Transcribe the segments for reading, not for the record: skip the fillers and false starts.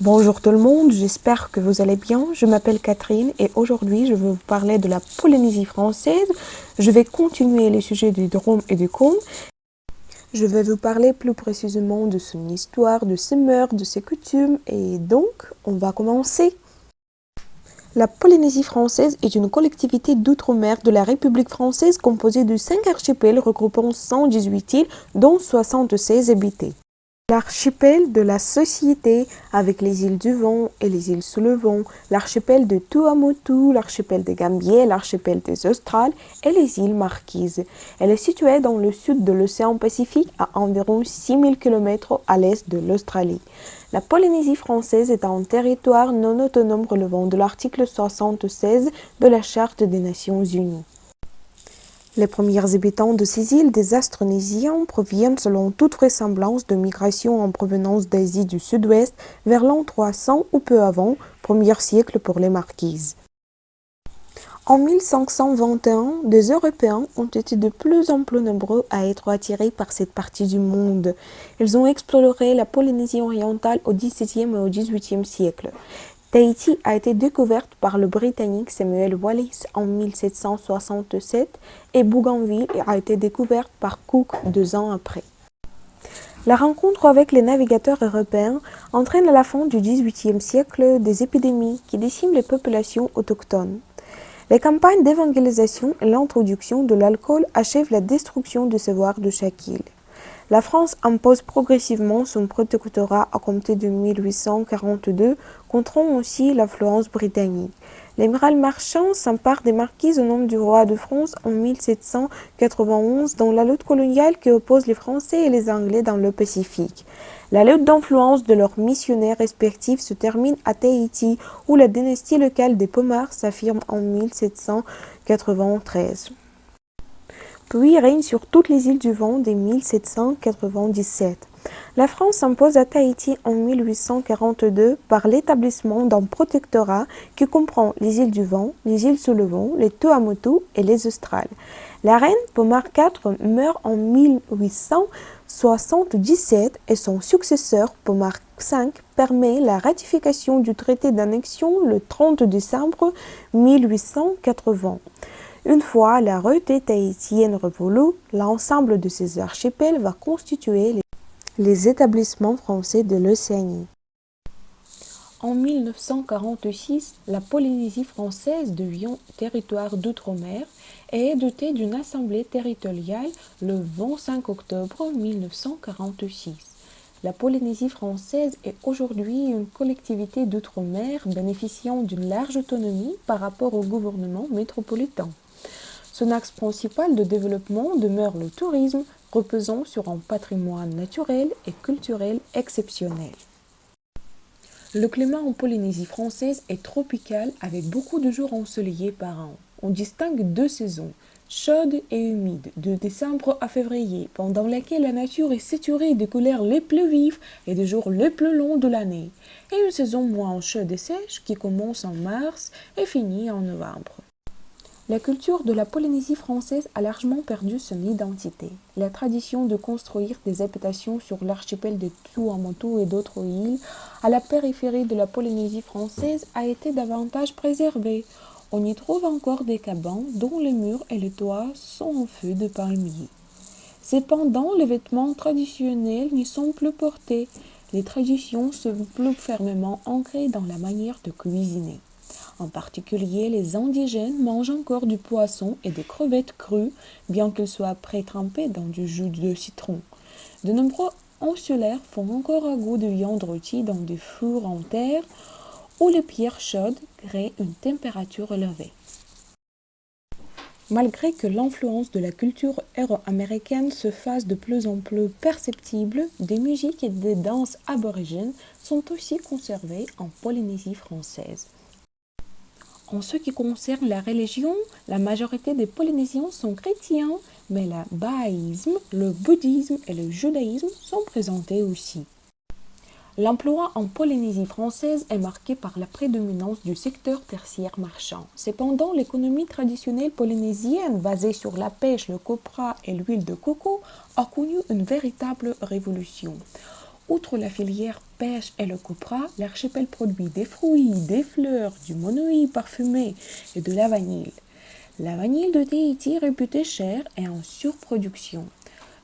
Bonjour tout le monde, j'espère que vous allez bien. Je m'appelle Catherine et aujourd'hui je vais vous parler de la Polynésie française. Je vais continuer les sujets du Drôme et du Côme. Je vais vous parler plus précisément de son histoire, de ses mœurs, de ses coutumes et donc on va commencer. La Polynésie française est une collectivité d'outre-mer de la République française composée de 5 archipels regroupant 118 îles dont 76 habités. L'archipel de la Société avec les îles du Vent et les îles sous le vent, l'archipel de Tuamotu, l'archipel des Gambiers, l'archipel des Australes et les îles Marquises. Elle est située dans le sud de l'océan Pacifique à environ 6000 km à l'est de l'Australie. La Polynésie française est un territoire non autonome relevant de l'article 76 de la Charte des Nations Unies. Les premiers habitants de ces îles des Astronésiens proviennent selon toute vraisemblance de migrations en provenance d'Asie du Sud-Ouest vers l'an 300 ou peu avant, premier siècle pour les Marquises. En 1521, des Européens ont été de plus en plus nombreux à être attirés par cette partie du monde. Ils ont exploré la Polynésie orientale au XVIIe et au XVIIIe siècle. Tahiti a été découverte par le Britannique Samuel Wallis en 1767 et Bougainville a été découverte par Cook 2 ans après. La rencontre avec les navigateurs européens entraîne à la fin du XVIIIe siècle des épidémies qui déciment les populations autochtones. Les campagnes d'évangélisation et l'introduction de l'alcool achèvent la destruction du savoir de chaque île. La France impose progressivement son protectorat à compter de 1842, contrôlant aussi l'influence britannique. L'amiral Marchand s'empare des marquises au nom du roi de France en 1791 dans la lutte coloniale qui oppose les Français et les Anglais dans le Pacifique. La lutte d'influence de leurs missionnaires respectifs se termine à Tahiti, où la dynastie locale des Pomars s'affirme en 1793. Puis règne sur toutes les îles du Vent dès 1797. La France s'impose à Tahiti en 1842 par l'établissement d'un protectorat qui comprend les îles du Vent, les îles sous le vent, les Tuamotu et les Australes. La reine Pomar IV meurt en 1877 et son successeur Pomar V permet la ratification du traité d'annexion le 30 décembre 1880. Une fois la royauté tahitienne révolue, l'ensemble de ces archipels va constituer les établissements français de l'Océanie. En 1946, la Polynésie française devient territoire d'outre-mer et est dotée d'une assemblée territoriale le 25 octobre 1946. La Polynésie française est aujourd'hui une collectivité d'outre-mer bénéficiant d'une large autonomie par rapport au gouvernement métropolitain. Son axe principal de développement demeure le tourisme, reposant sur un patrimoine naturel et culturel exceptionnel. Le climat en Polynésie française est tropical avec beaucoup de jours ensoleillés par an. On distingue deux saisons, chaudes et humides, de décembre à février, pendant laquelle la nature est saturée des couleurs les plus vives et des jours les plus longs de l'année, et une saison moins chaude et sèche qui commence en mars et finit en novembre. La culture de la Polynésie française a largement perdu son identité. La tradition de construire des habitations sur l'archipel de Tuamotu et d'autres îles à la périphérie de la Polynésie française a été davantage préservée. On y trouve encore des cabanes dont les murs et les toits sont en feuilles de palmier. Cependant, les vêtements traditionnels n'y sont plus portés. Les traditions sont plus fermement ancrées dans la manière de cuisiner. En particulier, les indigènes mangent encore du poisson et des crevettes crues, bien qu'ils soient pré-trempés dans du jus de citron. De nombreux insulaires font encore un goût de viande rôtie dans des fours en terre où les pierres chaudes créent une température élevée. Malgré que l'influence de la culture euro-américaine se fasse de plus en plus perceptible, des musiques et des danses aborigènes sont aussi conservées en Polynésie française. En ce qui concerne la religion, la majorité des Polynésiens sont chrétiens, mais le bahaïsme, le bouddhisme et le judaïsme sont présentés aussi. L'emploi en Polynésie française est marqué par la prédominance du secteur tertiaire marchand. Cependant, l'économie traditionnelle polynésienne, basée sur la pêche, le copra et l'huile de coco, a connu une véritable révolution. Outre la filière pêche et le copra, l'archipel produit des fruits, des fleurs, du monoï parfumé et de la vanille. La vanille de Tahiti est réputée chère et en surproduction.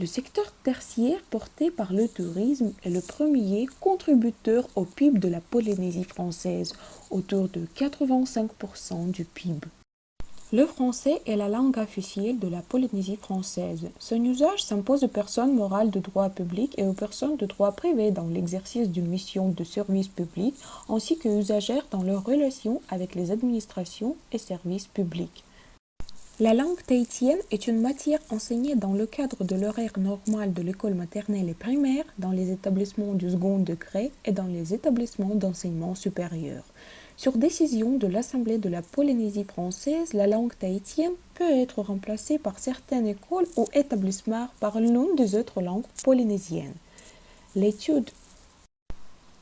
Le secteur tertiaire porté par le tourisme est le premier contributeur au PIB de la Polynésie française, autour de 85% du PIB. Le français est la langue officielle de la Polynésie française. Son usage s'impose aux personnes morales de droit public et aux personnes de droit privé dans l'exercice d'une mission de service public, ainsi qu'aux usagères dans leurs relations avec les administrations et services publics. La langue tahitienne est une matière enseignée dans le cadre de l'horaire normal de l'école maternelle et primaire, dans les établissements du second degré et dans les établissements d'enseignement supérieur. Sur décision de l'Assemblée de la Polynésie française, la langue tahitienne peut être remplacée par certaines écoles ou établissements par l'une des autres langues polynésiennes. L'étude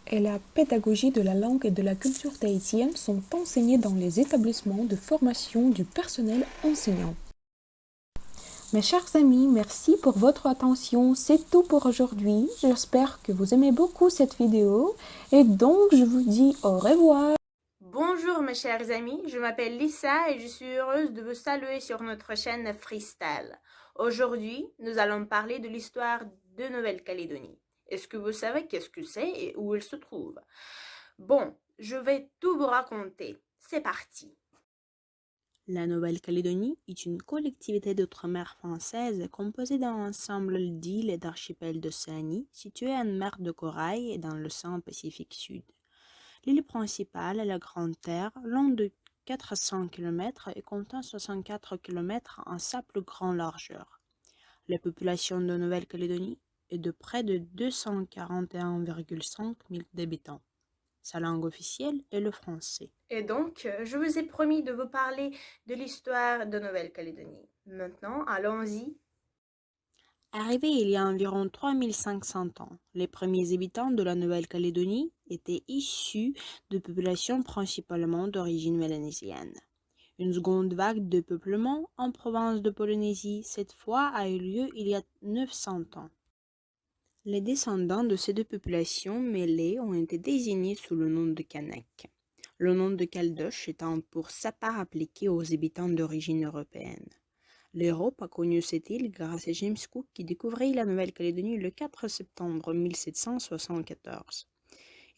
et la pédagogie de la langue et de la culture tahitienne sont enseignées dans les établissements de formation du personnel enseignant. Mes chers amis, merci pour votre attention. C'est tout pour aujourd'hui. J'espère que vous aimez beaucoup cette vidéo et donc je vous dis au revoir. Bonjour mes chers amis, je m'appelle Lisa et je suis heureuse de vous saluer sur notre chaîne Freestyle. Aujourd'hui, nous allons parler de l'histoire de Nouvelle-Calédonie. Est-ce que vous savez qu'est-ce que c'est et où elle se trouve? Bon, je vais tout vous raconter. C'est parti. La Nouvelle-Calédonie est une collectivité d'outre-mer française composée d'un ensemble d'îles et d'archipels d'Océanie situés en mer de Corail et dans l'océan Pacifique Sud. L'île principale est la Grande-Terre, longue de 400 km et comptant 64 km en sa plus grande largeur. La population de Nouvelle-Calédonie est de près de 241,5 000 habitants. Sa langue officielle est le français. Et donc, je vous ai promis de vous parler de l'histoire de Nouvelle-Calédonie. Maintenant, allons-y. Arrivés il y a environ 3500 ans, les premiers habitants de la Nouvelle-Calédonie étaient issus de populations principalement d'origine mélanésienne. Une seconde vague de peuplement en province de Polynésie, cette fois, a eu lieu il y a 900 ans. Les descendants de ces deux populations mêlées ont été désignés sous le nom de Kanak, le nom de Caldoche étant pour sa part appliqué aux habitants d'origine européenne. L'Europe a connu cette île grâce à James Cook qui découvrit la Nouvelle-Calédonie le 4 septembre 1774.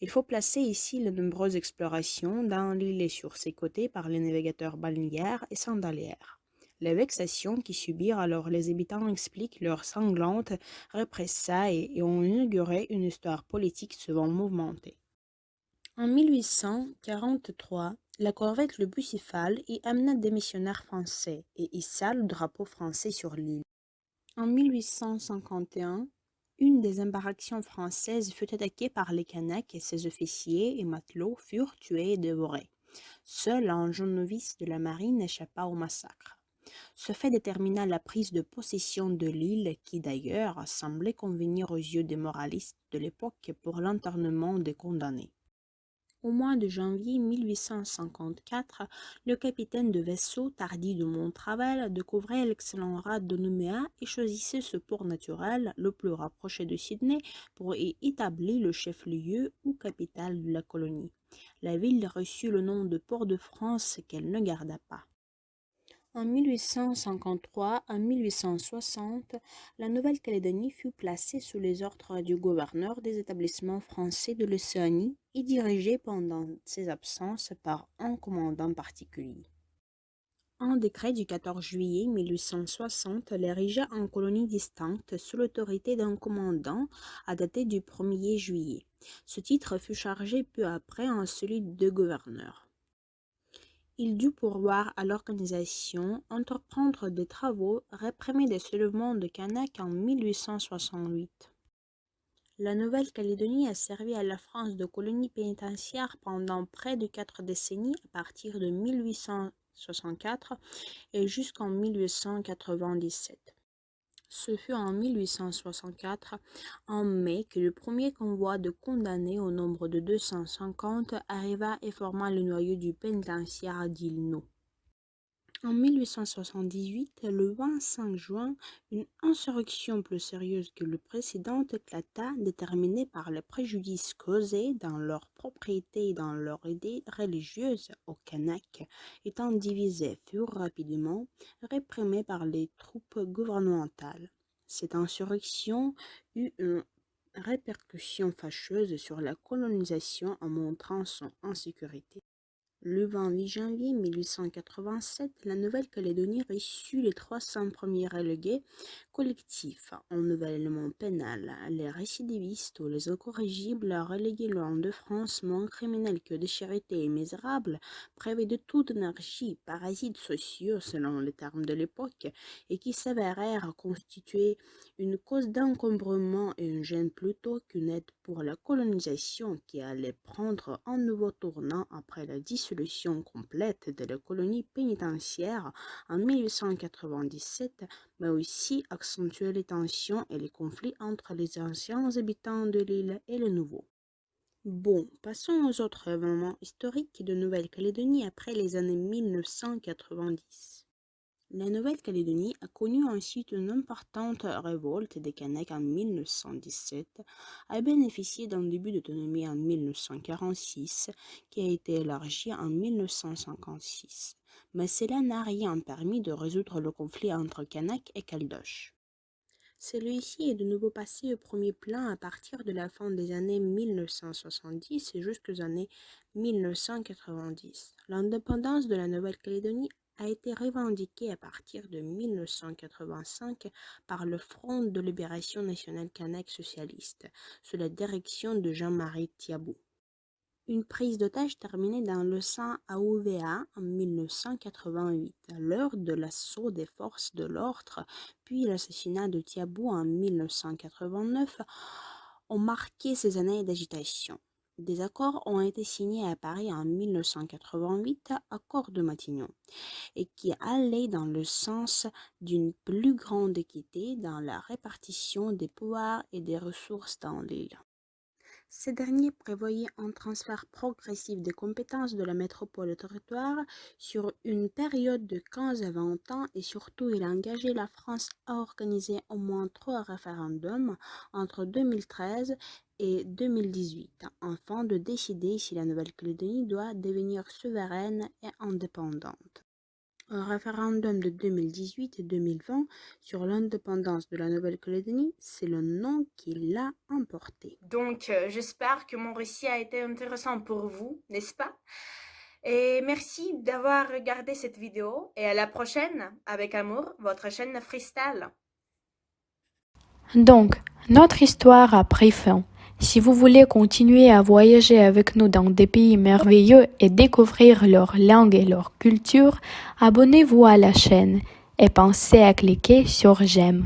Il faut placer ici les nombreuses explorations dans l'île et sur ses côtés par les navigateurs balnéaires et sandalières. Les vexations qui subirent alors les habitants expliquent leur sanglante représailles et ont inauguré une histoire politique souvent mouvementée. En 1843, la corvette Le Bucéphale y amena des missionnaires français et hissa le drapeau français sur l'île. En 1851, une des embarcations françaises fut attaquée par les Kanaks et ses officiers et matelots furent tués et dévorés. Seul un jeune novice de la marine échappa au massacre. Ce fait détermina la prise de possession de l'île qui d'ailleurs semblait convenir aux yeux des moralistes de l'époque pour l'internement des condamnés. Au mois de janvier 1854, le capitaine de vaisseau Tardy de Montravel découvrait l'excellent rade de Nouméa et choisissait ce port naturel, le plus rapproché de Sydney, pour y établir le chef-lieu ou capitale de la colonie. La ville reçut le nom de Port-de-France qu'elle ne garda pas. En 1853 à 1860, la Nouvelle-Calédonie fut placée sous les ordres du gouverneur des établissements français de l'Océanie et dirigée pendant ses absences par un commandant particulier. Un décret du 14 juillet 1860 l'érigea en colonie distincte sous l'autorité d'un commandant à dater du 1er juillet. Ce titre fut chargé peu après en celui de gouverneur. Il dut pourvoir à l'organisation, entreprendre des travaux, réprimer des soulèvements de Kanak en 1868. La Nouvelle-Calédonie a servi à la France de colonie pénitentiaire pendant près de 4 décennies à partir de 1864 et jusqu'en 1897. Ce fut en 1864, en mai, que le premier convoi de condamnés au nombre de 250 arriva et forma le noyau du pénitentiaire d'Île-No. En 1878, le 25 juin, une insurrection plus sérieuse que le précédent éclata, déterminée par les préjudices causés dans leur propriété et dans leur idée religieuse aux Kanaks, étant divisés, furent rapidement réprimés par les troupes gouvernementales. Cette insurrection eut une répercussion fâcheuse sur la colonisation en montrant son insécurité. Le 28 janvier 1887, la Nouvelle-Calédonie reçut les 300 premiers relégués collectifs en nivellement pénal. Les récidivistes ou les incorrigibles relégués loin de France, moins criminels que déchérités et misérables, privés de toute énergie, parasites sociaux selon les termes de l'époque, et qui s'avérèrent constituer une cause d'encombrement et une gêne plutôt qu'une aide pour la colonisation qui allait prendre un nouveau tournant après la dissolution complète de la colonie pénitentiaire en 1897, mais aussi accentuer les tensions et les conflits entre les anciens habitants de l'île et les nouveaux. Bon, passons aux autres événements historiques de Nouvelle-Calédonie après les années 1990. La Nouvelle-Calédonie a connu ensuite une importante révolte des Kanaks en 1917, a bénéficié d'un début d'autonomie en 1946 qui a été élargi en 1956, mais cela n'a rien permis de résoudre le conflit entre Kanaks et Caldoches. Celui-ci est de nouveau passé au premier plan à partir de la fin des années 1970 et jusqu'aux années 1990. L'indépendance de la Nouvelle-Calédonie a été revendiquée à partir de 1985 par le Front de libération nationale kanak socialiste, sous la direction de Jean-Marie Thiabout. Une prise d'otage terminée dans le sang à Ouvéa en 1988, lors de l'assaut des forces de l'ordre, puis l'assassinat de Thiabout en 1989, ont marqué ces années d'agitation. Des accords ont été signés à Paris en 1988, accord de Matignon, et qui allaient dans le sens d'une plus grande équité dans la répartition des pouvoirs et des ressources dans l'île. Ces derniers prévoyaient un transfert progressif des compétences de la métropole au territoire sur une période de 15 à 20 ans et surtout il a engagé la France à organiser au moins 3 référendums entre 2013 et 2018 afin de décider si la Nouvelle-Calédonie doit devenir souveraine et indépendante. Un référendum de 2018 et 2020 sur l'indépendance de la Nouvelle-Calédonie, c'est le nom qui l'a emporté. Donc, j'espère que mon récit a été intéressant pour vous, n'est-ce pas? Et merci d'avoir regardé cette vidéo et à la prochaine, avec amour, votre chaîne Freestyle. Donc, notre histoire a pris fin. Si vous voulez continuer à voyager avec nous dans des pays merveilleux et découvrir leur langue et leur culture, abonnez-vous à la chaîne et pensez à cliquer sur j'aime.